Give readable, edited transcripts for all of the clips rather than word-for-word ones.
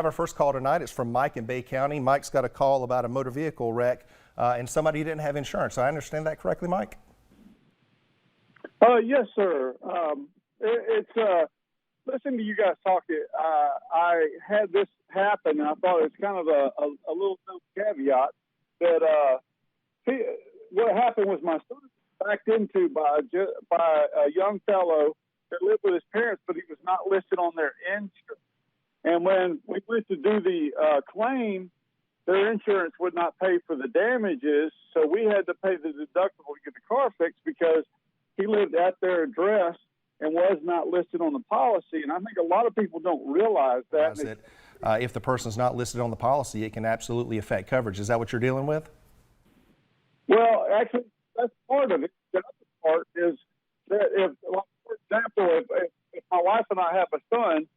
have our first call tonight. It's from Mike in Bay County. Mike's got a call about a motor vehicle wreck and somebody didn't have insurance. I understand that correctly, Mike? Yes, sir. Listening to you guys talk, I had this happen, and I thought it's kind of a little caveat that what happened was my son was backed into by a young fellow that lived with his parents, but he was not listed on their insurance. And when we went to do the claim, their insurance would not pay for the damages, so we had to pay the deductible to get the car fixed because he lived at their address and was not listed on the policy. And I think a lot of people don't realize that. If the person's not listed on the policy, it can absolutely affect coverage. Is that what you're dealing with? Well, actually, that's part of it. The other part is that if, for example, if my wife and I have a son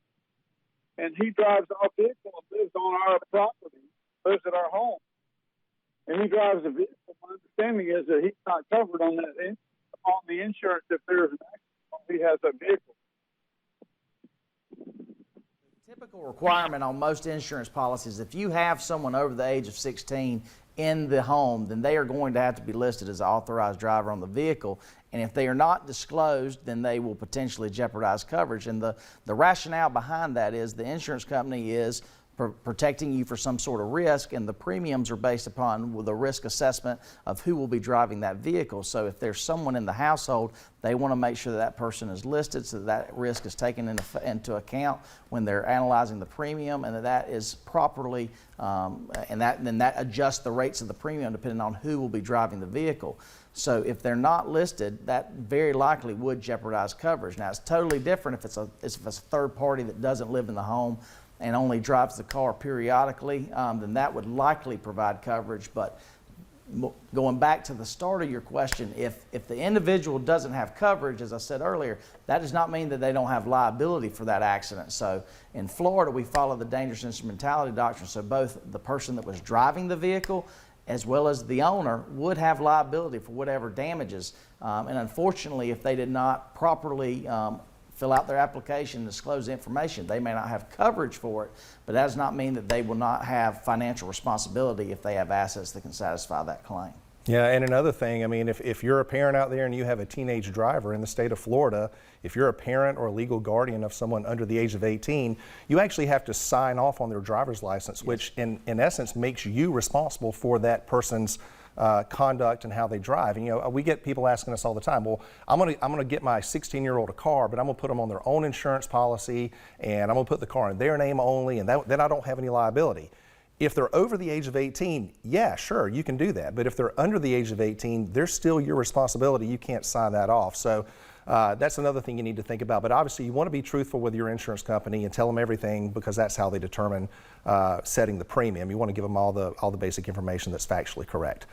and he drives our vehicle and lives on our property, lives at our home, and he drives a vehicle, my understanding is that he's not covered on the insurance if there's an accident. He has a vehicle. The typical requirement on most insurance policies, if you have someone over the age of 16 in the home, then they are going to have to be listed as an authorized driver on the vehicle. And if they are not disclosed, then they will potentially jeopardize coverage. And the rationale behind that is the insurance company is protecting you for some sort of risk, and the premiums are based upon the risk assessment of who will be driving that vehicle. So if there's someone in the household, they want to make sure that that person is listed so that risk is taken into account when they're analyzing the premium, and that is properly, then that adjusts the rates of the premium depending on who will be driving the vehicle. So if they're not listed, that very likely would jeopardize coverage. Now, it's totally different if it's a third party that doesn't live in the home and only drives the car periodically, then that would likely provide coverage. But going back to the start of your question, if the individual doesn't have coverage, as I said earlier, that does not mean that they don't have liability for that accident. So in Florida, we follow the dangerous instrumentality doctrine, so both the person that was driving the vehicle as well as the owner would have liability for whatever damages. And unfortunately, if they did not properly fill out their application and disclose the information, they may not have coverage for it, but that does not mean that they will not have financial responsibility if they have assets that can satisfy that claim. Yeah, and another thing, I mean, if you're a parent out there and you have a teenage driver in the state of Florida, if you're a parent or a legal guardian of someone under the age of 18, you actually have to sign off on their driver's license, yes, which in essence makes you responsible for that person's conduct and how they drive. And, you know, we get people asking us all the time, well, I'm gonna get my 16-year-old a car, but I'm gonna put them on their own insurance policy, and I'm gonna put the car in their name only, and then I don't have any liability. If they're over the age of 18, yeah, sure, you can do that. But if they're under the age of 18, they're still your responsibility. You can't sign that off. So that's another thing you need to think about. But obviously, you want to be truthful with your insurance company and tell them everything, because that's how they determine setting the premium. You want to give them all the basic information that's factually correct.